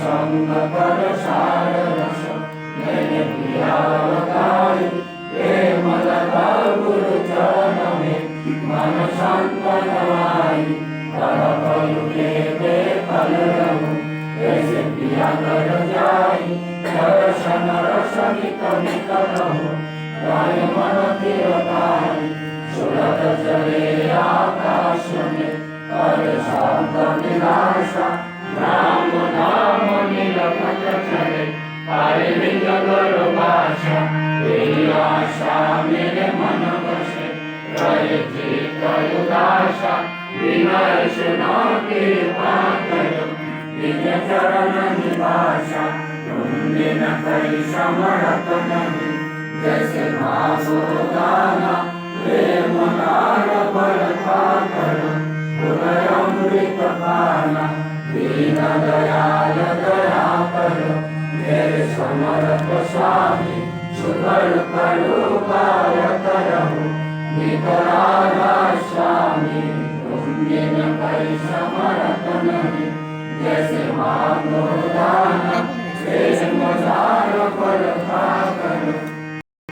संग कर सार रस मैंने पिया लगाई प्रेम लगा गुरु चरण में मन संग नवाई तरफ लुटे बेफल रहूं ऐसे पिया कर जाई दर्शन रस नित नित रहूं गाय मन तिरताई सुरत चले आकाश में कर शांत निराशा राम नाम निरखत चले पारे लिंग गुरु भाषा तेरी आशा मेरे मन बसे रहे चित उदासा विनय सुनो कृपा करो निज चरण निवासा तुम बिन कई समरथ नहीं जैसे मांगो दाना प्रेम नार बरखा करो हृदय अमृत पाना दीन दयाल दया करो मेरे समर्थ स्वामी सुकर करो पायत रहो निकरागा स्वामी तुम बिन कई समर्थ नहीं जैसे मांगो दाना प्रेम नार बरखा